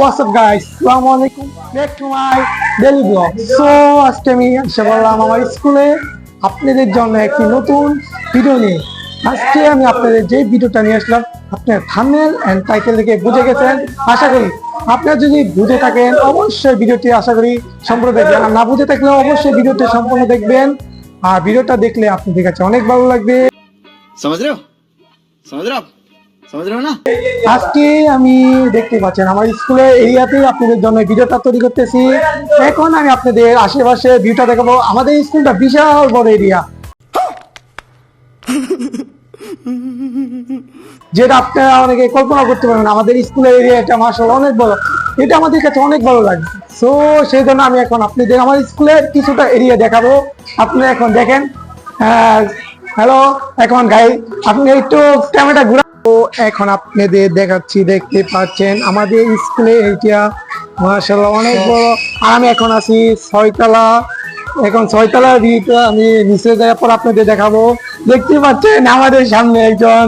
what's up guys? Assalamualaikum. Back to my daily vlog. So আজকে আমি এসে বললাম আমার স্কুলে আপনাদের জন্য একটি নতুন ভিডিও নিয়ে। আজকে আমি আপনাদের যে ভিডিওটা নিয়ে আসলাম আপনার থাম্বনেল এন্ড টাইটেল দেখে বুঝে গেছেন আশা করি। আপনারা যদি বুঝে থাকেন অবশ্যই ভিডিওটি আশা করি সম্পূর্ণ দেখবেন, আর না বুঝে থাকলে অবশ্যই ভিডিওটি সম্পূর্ণ দেখবেন। আর ভিডিওটা দেখলে আপনাদের কাছে অনেক ভালো লাগবে। समझ रहे हो না? আজকে আমি দেখতে পাচ্ছেন আমার স্কুলের এরিয়াতে আপনাদের জন্য ভিডিওটা তৈরি করতেছি। এখন আমি আপনাদের আশেপাশে ভিউটা দেখাবো। আমাদের স্কুলটা বিশাল বড় এরিয়া, যেটা আপনারা অনেকে কল্পনা করতে পারেন। আমাদের স্কুলের এরিয়াটা মাশাআল্লাহ অনেক বড়, এটা আমাদের কাছে অনেক ভালো লাগে। সো সেই জন্য আমি এখন আপনাদের আমার স্কুলের কিছুটা এরিয়া দেখাবো। আপনারা এখন দেখেন। হ্যালো, এখন গাই আপনি একটু ক্যামেরাটা ঘুরা। তো এখন আপনাদের দেখাচ্ছি, দেখতে পাচ্ছেন আমাদের স্কুলে এইটা মাশাআল্লাহ অনেক বড়। আমি এখন আছি ছয়তলা, এখন ছয়তলার ভিউটা আমি নিচে যাওয়ার পর আপনাদের দেখাবো। দেখতে পাচ্ছেন আমাদের সামনে একজন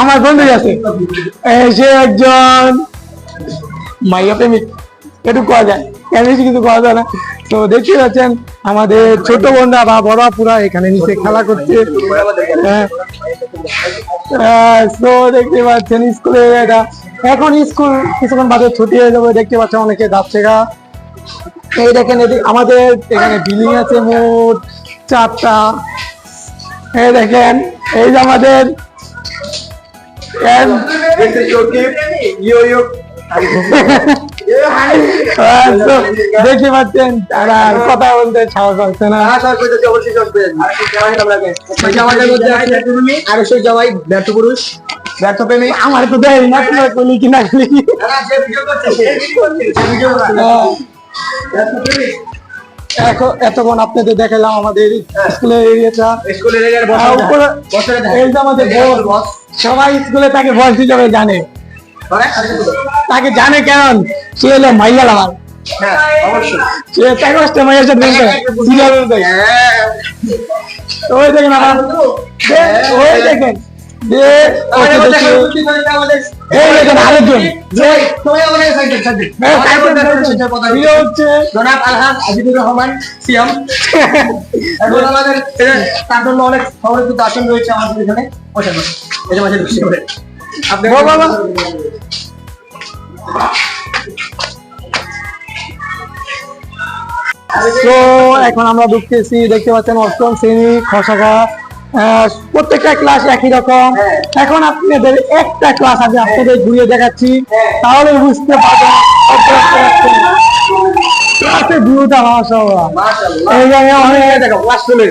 আমার বন্ধু আছে, সে একজন মাইয়া প্রেমিক, একটু কোয়া যায় বেশি কিছু কোয়া যায় না। তো দেখতে পাচ্ছেন আমাদের ছোট বোনরা বা বড় পুরা এখানে নিচে খেলা করছে। তো দেখতে পাচ্ছেন স্কুলে এটা এখন স্কুল কিছুক্ষণ বাদে ছুটি হয়ে যাবে। দেখতে পাচ্ছেন অনেকে যাচ্ছে গা। এই দেখেন আমাদের এখানে বিল্ডিং আছে মোট 4টা। এই দেখেন এই যে আমাদের দেখতে পাচ্ছেন তারা কথা বলতে সাহস হচ্ছে না। আমাদের মধ্যে আরো সেই জবাই ব্যর্থ পুরুষ, ব্যর্থ প্রেমিক। আমার তো দেয় না কলি কিনা এতক্ষণ আপনাদের দেখালাম আমাদের স্কুলের এরিয়াটা। এই যে আমাদের বস, সবাই স্কুলে তাকে বস হিসাবে জানে, তাকে জানে কেন সে হলো মাইয়া লাগার। ওই দেখেন আমার ওই দেখেন আরেকজন অনেক খবরের কিন্তু আসন রয়েছে আমাদের এখানে। তো এখন আমরা ঢুকতেছি, দেখতে পাচ্ছেন অষ্টম শ্রেণী খসাখা। প্রত্যেকটা ক্লাস একই রকম। এখন আপনাদের একটা ক্লাস আমি আপনাদের ঘুরিয়ে দেখাচ্ছি, তাহলে বুঝতে পারবেন ক্লাসের ভিউটা মাশাআল্লাহ। এই জায়গায় অনেক দেখো ক্লাস চলে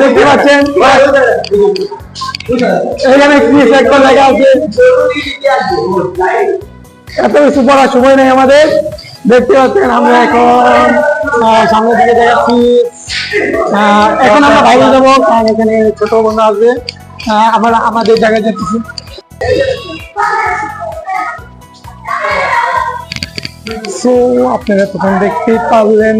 দেখতে পাচ্ছেন এখানে কি একটা জায়গা আছে। এত কিছু পড়ার সময় নেই আমাদের। দেখতে পাচ্ছেন আমরা এখন সামনের দিকে দেখাচ্ছি। এখন আমরা বাইরে যাবো, কারণ এখানে ছোট বন্ধু আসবে। আমরা আমাদের জায়গায় যাচ্ছি। সো আপনারা তখন দেখতে পারলেন